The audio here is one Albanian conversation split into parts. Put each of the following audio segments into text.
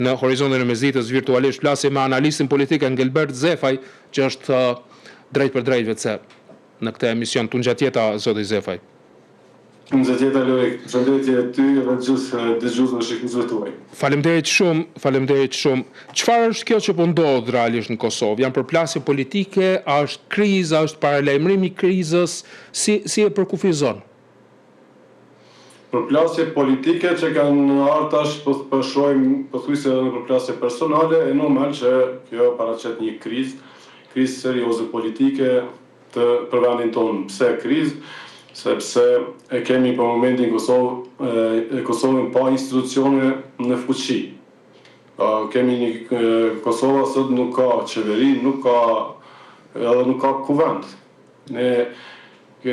Në horizontin e mesditës virtualisht flasim me analistin politik Engelbert Zefaj, që është drejt për drejt vetëse në këtë emision. Tunxhatjeta zoti Zefaj. Tunxhatjeta Lorik, përshëndetje ty dhe gjithë dëgjuesve shikuesve tuaj. Faleminderit shumë. Çfarë është kjo që po ndodh realisht në Kosovë? Janë përplasje politike, a është kriza, është paralajmërim i krizës, si e përkufizon? Përplasje politike që kanë ardhur tash po shohim pothuajse edhe në përplasje personale, e normal që kjo paraqet një krizë serioze politike për vendin tonë. Pse krizë? Sepse e kemi për momentin Kosovën pa institucione në fuqi. Kemi një Kosova sot nuk ka qeveri, nuk ka kuvend. Ne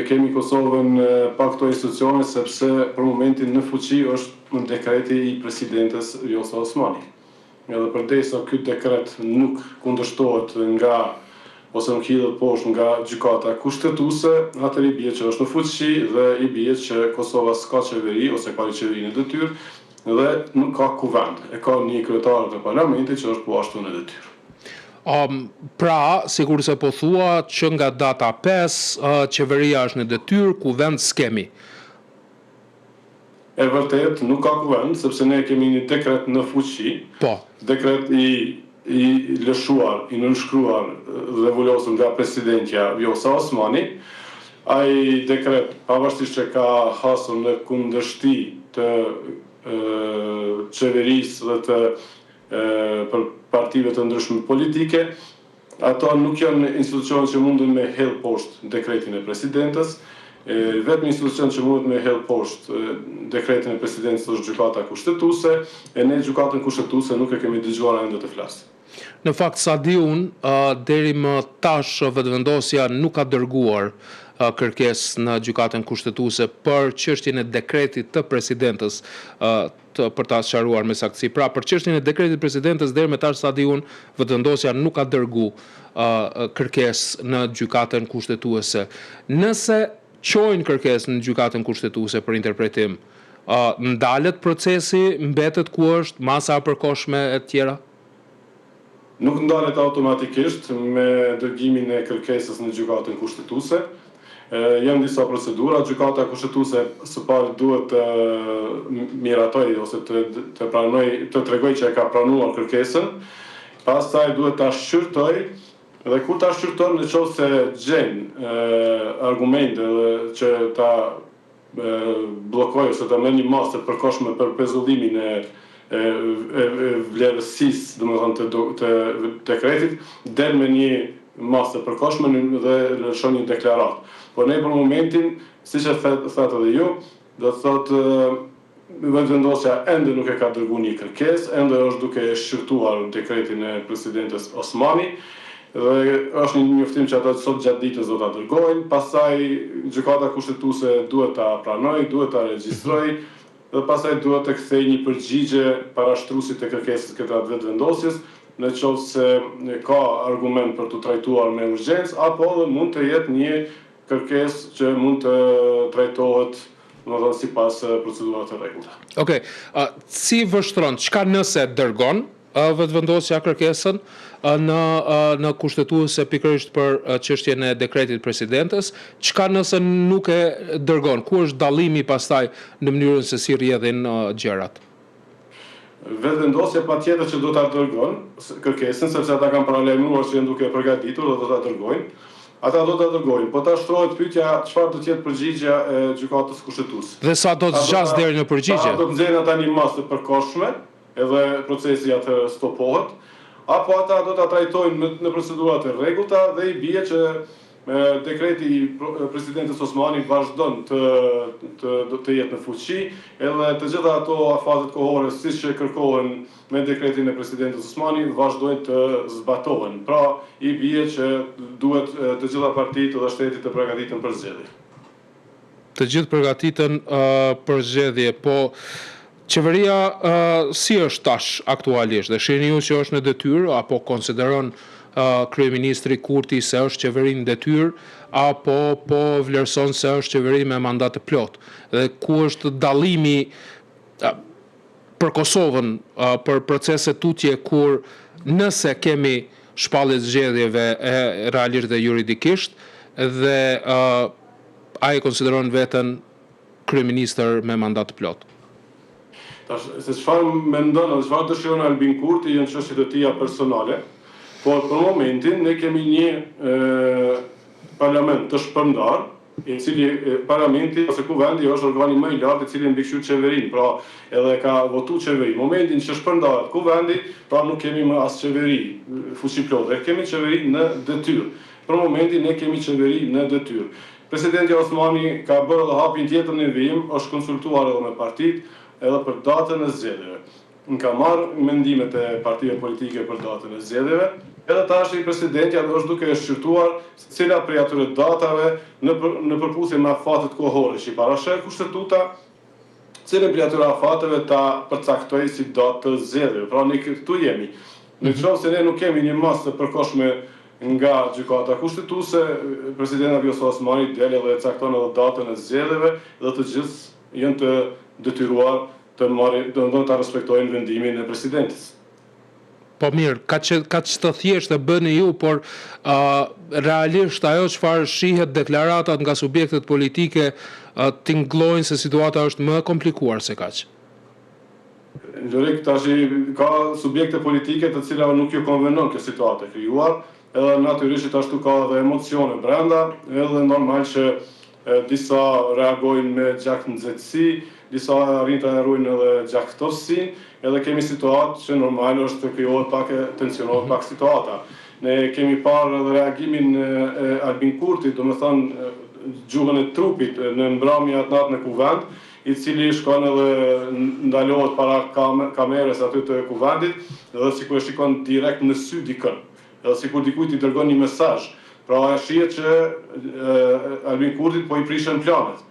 kemi Kosovën pa këto institucione sepse për momentin në fuqi është në dekreti i presidentes Vjosa Osmani. Edhe përdesë ky dekret nuk kundërshtohet ose nuk hidhet poshtë nga gjykata kushtetuese, atëherë i bie që është në fuqi dhe i bie që Kosova s'ka qeveri ose ka qeverinë në detyrë dhe nuk ka kuvend. E ka një kryetar të parlamentit që është po ashtu në detyrë. Pra, sikur se po thua që nga data 5, qeveria është në detyrë, kuvend s'kemi. E vërtet, nuk ka kuvend, sepse ne kemi një dekret në fuqi, dekret i lëshuar, i nënshkruar dhe vulosur nga presidentja Vjosa Osmani. Ai dekret, pavarësisht që ka hasur në kundërshti të qeverisë dhe të për partive të ndryshme politike, ato nuk janë institucione që mundën me hedh poshtë dekretin e presidentes. Vetëm institucion që mundet me hedh poshtë dekretin e presidentes është gjykata kushtetuese, e ne gjykatën kushtetuese nuk e kemi dëgjuar ende të flasë. Në fakt, sa di unë, deri më tash vetëvendosja nuk ka dërguar kërkesë në gjykatën kushtetuese për çështjen e dekretit të presidentes për ta sqaruar me saktësi. Pra, për çështjen e dekretit të presidentes deri më tash sa di unë, vetëvendosja nuk ka dërguar kërkesë në gjykatën kushtetuese. Nëse çojnë kërkesë në gjykatën kushtetuese për interpretim, ndalet procesi, mbetet ku është, masa e përkohshme e tjera? Nuk ndalet automatikisht me dërgimin e kërkesës në gjykatën kushtetuese. Janë disa procedura, gjykata kushtetuese së pari duhet të miratoj ose të tregoj që e ka pranuar kërkesën, pastaj duhet ta shqyrtoj dhe kur ta shqyrton nëse gjen argumente që ta bllokoj ose ta merr një masë të përkohshme për pezullimin e vlerësisë, domethënë të dekretit, del me një masë të përkohshme dhe lëshon një deklaratë. Por ne për momentin, siç e thatë edhe ju, do të thotë vetëvendosja ende nuk e ka dërguar një kërkesë, ende është duke shqyrtuar dekretin e presidentes Osmani dhe është një njoftim që ata sot gjatë ditës do ta dërgojnë, pastaj gjykata kushtetuese duhet ta pranojë, duhet ta regjistrojë dhe pastaj duhet të kthejë një përgjigje parashtruesit të kërkesës këtë atë vetëvendosjes, në qoftë se ka argument për të trajtuar me urgjencë, apo dhe mund të jetë një kërkesë që mund të trajtohet sipas procedurave të rregullta. Okej, si vështron, çka nëse dërgon vetëvendosja kërkesën në kushtetuese pikërisht për çështjen e dekretit presidentes, çka nëse nuk e dërgon? Ku është dallimi pastaj në mënyrën se si rrjedhin gjërat? Vetëvendosja patjetër që do ta dërgon kërkesën, sepse ata kanë paralajmëruar se janë duke përgatitur dhe do ta dërgojnë. Ata do ta dërgojnë, po ta shtrohet pyetja çfarë do të jetë përgjigjja e gjykatës kushtetuese. Dhe sa do të zgjas deri në përgjigje? Do të nxjerrin ata një masë të përkohshme, edhe procesi atë stopohet, apo ata do ta trajtojnë në procedurat e rregullta dhe i bie që dekreti i presidentes Osmani vazhdon të jetë në fuqi, edhe të gjitha ato afazet kohore siç që kërkohen me dekretin e presidentes Osmani vazhdojnë të zbatohen. Pra, i bie që duhet të gjitha partitë dhe shteti të përgatiten për zgjedhje. Të gjithë përgatiten për zgjedhje, po qeveria si është tash aktualisht? Dhe shihni ju që është në detyrë apo konsideron kryeministri Kurti se është qeveri në detyrë apo po vlerëson se është qeveri me mandat të plot? Dhe ku është dallimi për Kosovën, për procese tutje kur nëse kemi shpallje zgjedhjeve realisht dhe juridikisht dhe ai konsideron veten kryeministër me mandat plot. Tash, se çfarë mendon dhe çfarë dëshiron Albin Kurti janë çështjet e tija personale, por për momentin ne kemi një parlament të shpërndar, i cili parlamenti ose kuvendi është organi më i lartë i cili mbikëqyr qeverinë, pra edhe ka votu qeveri. Momentin që shpërndahet kuvendi, pra nuk kemi më as qeveri fuqi plotë, kemi qeveri në detyrë. Për momentin ne kemi qeveri në detyrë. Presidenti Osmani ka bërë edhe hapin tjetër në vijim, është konsultuar edhe me partitë, edhe për datën e zgjedhjeve. Në ka marrë mendimet e partive politike për datën e zgjedhjeve, edhe tash i presidenti është duke e shqyrtuar cila prej atyre datave në përputhje me afatet kohore që i parashë kushtetuta, cilën prej atyre afateve ta përcaktoj si datë të zgjedhjeve. Pra ne këtu jemi. Në qoftë se ne nuk kemi një masë të përkohshme nga gjykata kushtetuese, presidenti Vjosa Osmani del edhe e cakton edhe datën e zgjedhjeve dhe të gjithë janë të detyruar të respektojnë vendimin e presidentit. Po mirë, ka që të thjesht të bëni ju, por realisht ajo çfarë shihet deklaratat nga subjektet politike tingëllojnë se situata është më komplikuar se kaq. Lërik, tash ka subjekte politike të cilave nuk ju konvenon kjo situatë e krijuar, edhe natyrisht ashtu ka edhe emocione brenda, edhe normal që disa reagojnë me gjak nxehtësi, disa arrin të harrojnë edhe gjaktësinë, edhe kemi situatë që normal është të krijohet pak tensionohet pak situata. Ne kemi parë edhe reagimin e Albin Kurtit, domethënë gjuhën e trupit në mbrëmje atë natë në kuvend, i cili shkon edhe ndalohet para kamerës aty të kuvendit, edhe sikur e shikon direkt në sy dikën, edhe sikur dikujt i dërgon një mesazh. Pra e shihet që Albin Kurtit po i prishën planet.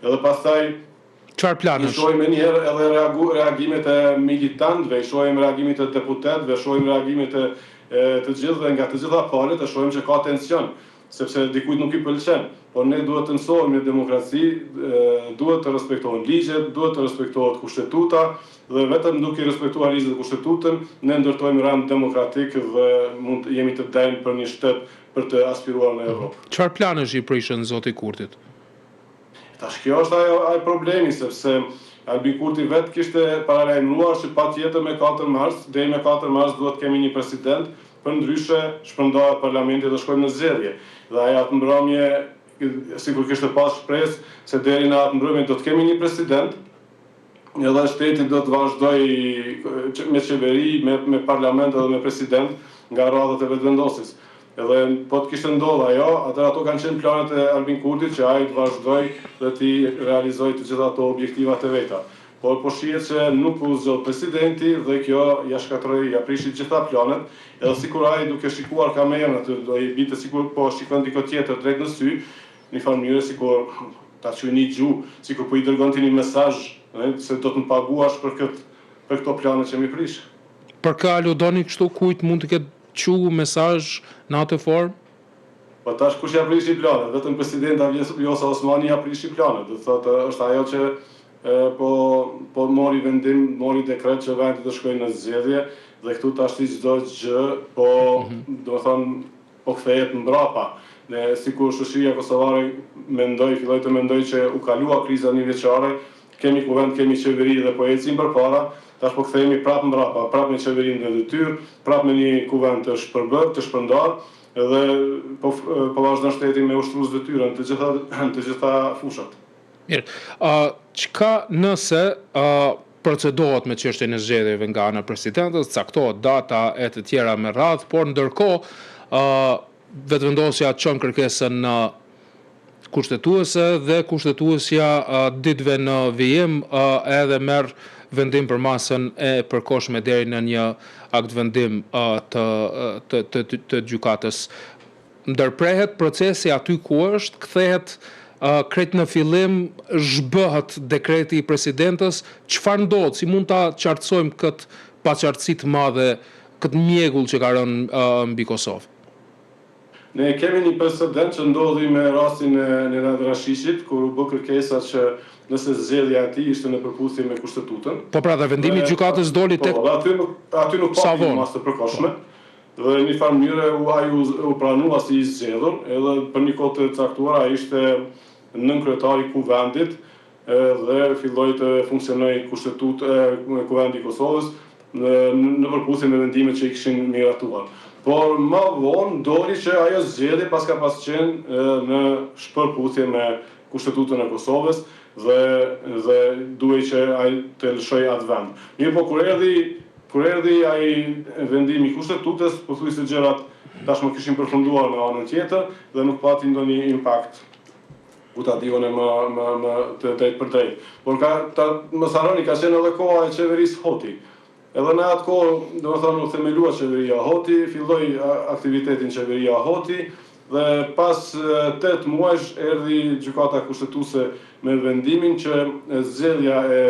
Edhe pastaj çfarë planësh? I shohim njëherë edhe reagimet e militantëve, i shohim reagimet e deputetëve, shohim reagimet e të gjithëve nga të gjitha palët, e shohim që ka tension, sepse dikujt nuk i pëlqen. Por ne duhet të mësohemi në demokraci, duhet të respektohen ligjet, duhet të respektohet kushtetuta, dhe vetëm duke i respektuar ligjet dhe kushtetutën, ne ndërtojmë rand demokratik dhe mund jemi të dajnë për një shtet për të aspiruar në Evropë. Çfarë planësh i prishën zoti Kurtit? Tash kjo është ai problemi, sepse Albin Kurti vetë kishte paralajmëruar që patjetër me 4 mars, deri me 4 mars duhet kemi një president, përndryshe shpërndahet parlamenti dhe shkojmë në zgjedhje. Dhe ai atë mbrëmje, sikur kishte pas shpresë se deri në atë mbrëmje do të kemi një president, edhe shteti do të vazhdoj me qeveri, me parlament dhe me president nga radhët e vetëvendosjes. Edhe po të kishte ndodhur ajo, atëherë ato kanë qenë planet e Albin Kurtit që ai të vazhdoj dhe të realizoj të gjitha ato objektivat e veta. Por po shihet se nuk u zgjodh presidenti dhe kjo ja shkatroi, ja prishi të gjitha planet, edhe sikur ai duke shikuar kamerën aty do i bite sikur po shikon dikë tjetër drejt në sy, në një farë mënyrë sikur ta çojë një gjuhë, sikur po i dërgonte një mesazh, se do të më paguash për këto plane që mi prish. Për kë aludoni kështu, kujt mund të ketë çu mesazh në atë formë? Po tash kush ja prishi planet? Vetëm presidenti Vjosa Osmani ja prishi planet. Do thotë është ajo që po mori vendim, mori dekret që vendi të shkojë në zgjedhje dhe këtu tash çdo gjë do të thonë po kthehet mbrapa. Ne sikur shoqëria kosovare filloi të mendoj që u kalua kriza njëvjeçare, kemi kuvend, kemi qeveri dhe po ecim përpara, tash po kthehemi prapë mbrapa, prapë me qeverinë në detyrë, prapë me një kuvend të shpërndar, edhe po vazhdon shteti me ushtrues detyrën të gjitha fushat. Mirë, çka nëse procedohet me çështjen e zgjedhjeve nga ana e presidentës, caktohet data e të tjera me radhë, por ndërkohë vetëvendosja çon kërkesën në kushtetuese dhe kushtetuesja ditëve në vijim edhe merr vendim për masën e përkohshme deri në një akt vendim të gjykatës. Ndërprehet procesi aty ku është, kthehet krejt në fillim, zhbëhet dekreti i presidentës, çfarë ndodh, si mund ta qartësojmë këtë paqartësi të madhe, këtë mjegull që ka rënë mbi Kosovë? Ne kemi një precedent që ndodhi me rastin e Nenad Rashishit, kur u bë kërkesa që nëse zgjedhja e tij ishte në përputhje me kushtetutën. Po pra, dhe vendimi i gjykatës doli tek aty nuk pati mas të përkohshme. Dhe në një farë mënyrë ai u pranua si i zgjedhur, edhe për një kohë të caktuar ai ishte nënkryetari i kuvendit dhe filloi të funksionojë kuvendi i Kosovës në përputhje me vendimet që i kishin miratuar. Por më vonë doli që ajo zgjedhje paska pas qenë në shpërputhje me kushtetutën e Kosovës dhe duhej që ai të lëshojë atë vend. Mirë, po kur erdhi ai vendimi i kushtetutës, pothuajse gjërat tashmë kishin përfunduar në anën tjetër dhe nuk pati ndonjë impakt kutatione më të drejtë për drejtë. Por mos harroni, ka qenë edhe koha e qeverisë Hoti. Edhe në atë kohë, domethënë u themelua qeveria Hoti, filloi aktivitetin qeveria Hoti dhe pas 8 muajsh erdhi gjykata kushtetuese me vendimin që zgjedhja e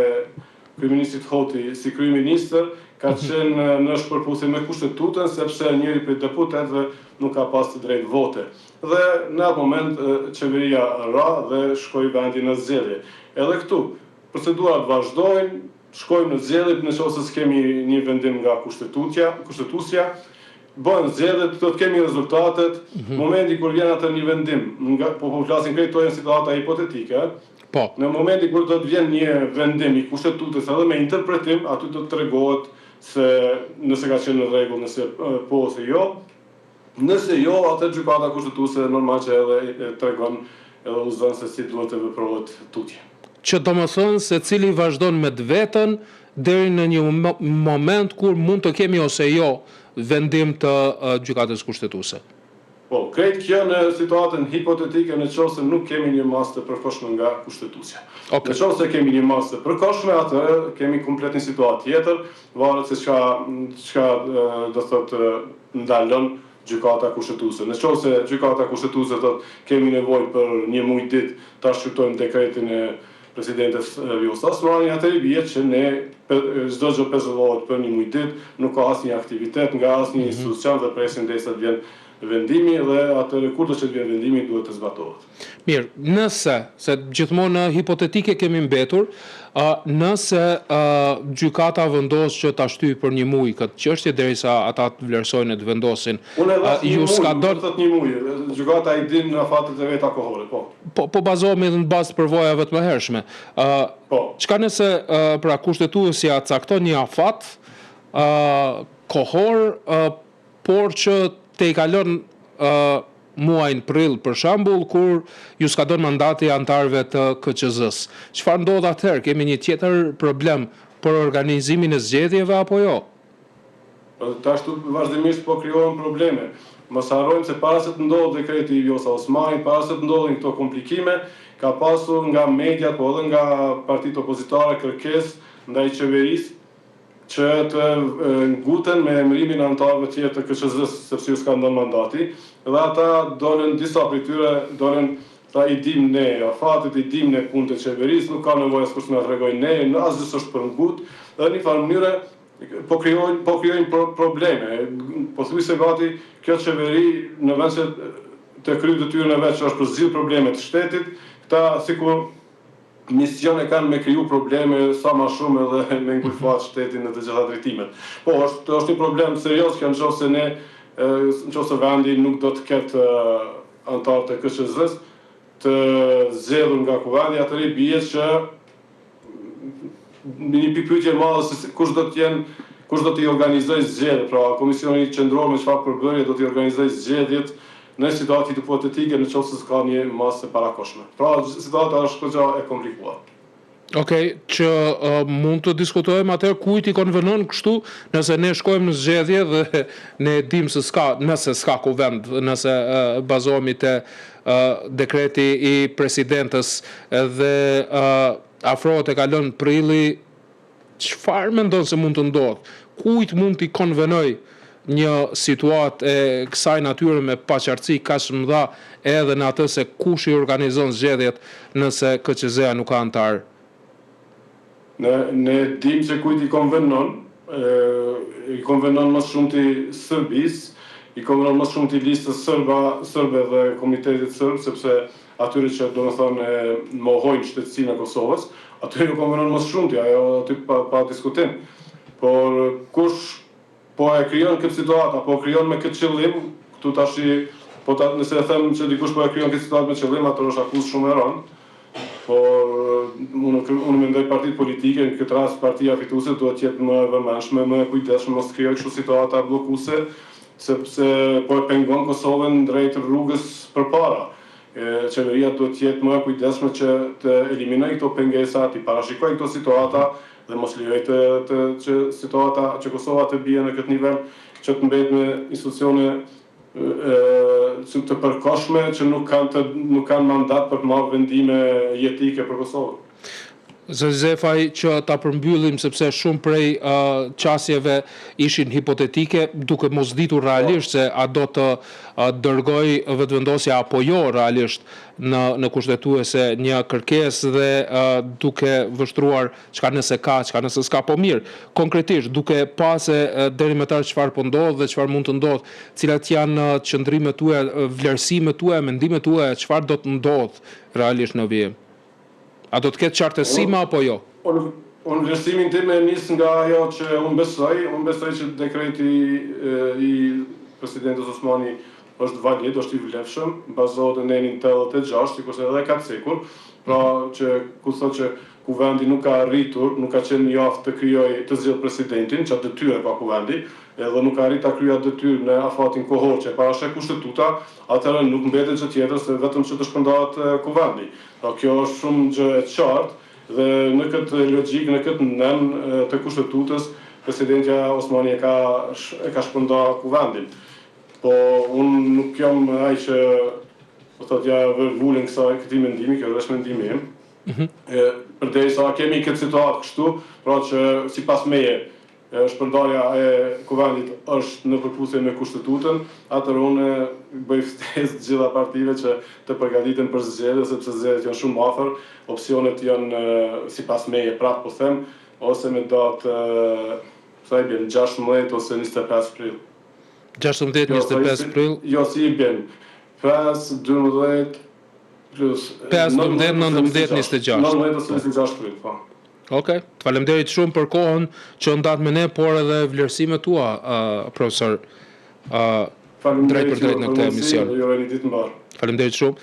kryeministit Hoti si kryeministër ka qenë në shpërputhje me kushtetutën sepse njëri prej deputetëve nuk ka pas të drejtë vote. Dhe në atë moment qeveria ra dhe shkoi vendi në zgjedhje. Edhe këtu procedurat vazhdojnë, shkojmë në zgjedhje nëse s'kemi një vendim nga kushtetuesja, bën zgjedhjet, do të kemi rezultatet. Momenti kur vjen atë një vendim, po flasim krejtojnë situata hipotetike. Po. Në momenti kur do të vjen një vendim i kushtetutës edhe me interpretim, aty do të tregohet se nëse ka qenë në rregull, nëse po ose jo. Nëse jo, atë gjykata kushtetuese normal që edhe tregon edhe uzon se si duhet të veprohet tutje. Që do më thënë se cili vazhdon me të vetën deri në një moment kur mund të kemi ose jo vendim të gjykatës kushtetuese. Po, krejt kjo në situatën hipotetike në qoftë se nuk kemi një masë të përkohshme nga kushtetuesja. Okay. Në qoftë se kemi një masë të përkohshme, atë kemi komplet një situatë tjetër, varet se çka do thotë ndalon gjykata kushtetuese. Në qoftë se gjykata kushtetuese thotë kemi nevojë për një muaj ditë ta shqyrtojmë dekretin e presidentes Vjosa Osmani, atëherë bie që ne çdo gjë pezullohet për një muaj ditë, nuk ka asnjë aktivitet nga asnjë institucion dhe presim derisa të vjen vendimi dhe atëherë kur do të vjen vendimi duhet të zbatohet. Mirë, nëse, se gjithmonë hipotetike kemi mbetur, nëse gjykata vendos që ta shtyjë për një muaj këtë çështje derisa ata të vlerësojnë e të vendosin, ju s'ka dorë një muaj, gjykata i din në fatet e veta kohore, po. Po bazohemi në bazë të përvojave të mëhershme. Çka nëse pra kushtetuesja cakton një afat kohor, por që te i kalon muajin prill për shembull kur ju skadon mandati antarëve të KQZ-s. Çfarë ndodh atëherë? Kemi një tjetër problem për organizimin e zgjedhjeve apo jo? Ashtu vazhdimisht po krijohen probleme. Mos harrojmë se para se të ndodhë dekreti i Vjosa Osmani, para se të ndodhin këto komplikime, ka pasur nga media po edhe nga partitë opozitare kërkesë ndaj qeverisë që të nguten me emërimin e anëtarëve tjerë të KQZ-s sepse ju s'ka ndonjë mandati, dhe ata dolën disa prej tyre dolën ta i dim ne afatet, i dim ne punët e qeverisë, nuk ka nevojë askush na tregojë ne, asgjë s'është për ngut, dhe në një farë mënyrë po krijojnë probleme. Pothuajse gati kjo qeveri në vend se të kryejë detyrën e vet që është për zgjidhje probleme të shtetit, këta sikur mision e kanë me kriju probleme sa më shumë edhe me ngulfat shtetin në të gjitha drejtimet. Po, është një problem serios që nëse vendi nuk do të ketë antar të KQZ-s të zgjedhur nga kuvendi, atëherë bie që një pikpyetje e madhe se kush do t'i organizojë zgjedhjet, pra Komisioni Qendror me çfarë përbërje do t'i organizojë zgjedhjet në situatë hipotetike në qoftë se s'ka një masë parakohshme. Pra, situata është goxha e komplikuar. Okej, që mund të diskutojmë atëherë kujt i konvenon kështu, nëse ne shkojmë në zgjedhje dhe ne dim se nëse s'ka kuvend, nëse bazohemi te dekreti i presidentës dhe afrohet e kalon prilli, çfarë mendon se mund të ndodhë? Kujt mund t'i konvenoj një situatë e kësaj natyre me paqartësi kaq të mëdha edhe në atë se kush i organizon zgjedhjet nëse KQZ-ja nuk ka antar? Ne dim se kujt i konvenon më shumë ti Serbisë, i konvenon më shumë të listës sërbe dhe komunitetit sërb, sepse atyre që do më thonë mohojnë shtetësinë e Kosovës, atyre i konvenon më shumë të, ajo aty pa diskutim. Por kush po e krijon këtë situatë, apo krijon me këtë qëllim, këtu tash nëse e them që dikush po e krijon këtë situatë me qëllim, atë është akuzë shumë e rëndë. Por unë mendoj partitë politike, në këtë rast partia fituese duhet të jetë më e vëmendshme, më e kujdesshme, mos krijojë kështu situata bllokuese, sepse po e pengon Kosovën drejt rrugës përpara. Qeveria duhet të jetë më e kujdesshme që të eliminojë këto pengesa, të parashikojë këto situata dhe mos lejojë që situata që Kosova të bie në këtë nivel, që të mbetet me institucione të përkohshme që nuk kanë mandat për të marrë vendime jetike për Kosovën. Zoti Zefaj, që ta përmbyllim sepse shumë prej qasjeve ishin hipotetike, duke mos ditur realisht se a do të dërgoj vetëvendosja apo jo realisht në kushtetuese një kërkesë dhe duke vështruar çka nëse ka, çka nëse s'ka, po mirë. Konkretisht, duke pa se deri më tani çfarë po ndodh dhe çfarë mund të ndodh, cilat janë qëndrimet tuaja, vlerësimet tuaja, mendimet tuaja, çfarë do të ndodh realisht në vijim? A do të ketë qartësime apo jo? Unë vlerësimin tim e nis nga ajo që unë besoj që dekreti i presidentës Osmani është valid, është i vlefshëm, bazohet në nenin 86, sikurse edhe ka cekur, pra që ku thotë që kuvendi nuk ka arritur, nuk ka qenë i aftë të krijojë të zgjidhë presidentin, çfarë detyrë ka kuvendi, edhe nuk ka arritur ta kryejë atë detyrë në afatin kohor që parashek kushtetuta, atëherë nuk mbetet gjë tjetër se vetëm që të shpërndahet kuvendi. Pra kjo është shumë gjë e qartë dhe në këtë logjik, në këtë nen të kushtetutës, presidentja Osmani e ka shpërndarë kuvendin. Po unë nuk jam ai që po thotë ja vërvulën këtij mendimi, kjo është mendimi im. Përderisa kemi këtë situatë kështu, pra që sipas meje shpërndarja e kuvendit është në përputhje me kushtetutën, atëherë unë bëj ftesë të gjitha partive që të përgatiten për zgjedhje, sepse zgjedhjet janë shumë afër, opsionet janë sipas meje prapë po them, ose me datë sa i bën 16 ose 25 prill. 16-25 prill? Jo, si i bën 5, 12 plus 5, 19, 26. 19 ose 26 prill, po. Okej, të falemderit shumë për kohën që ndat me ne, por edhe vlerësimet tua, profesor, drejt për drejt në këtë emision. Falemderit shumë. Falemderit shumë.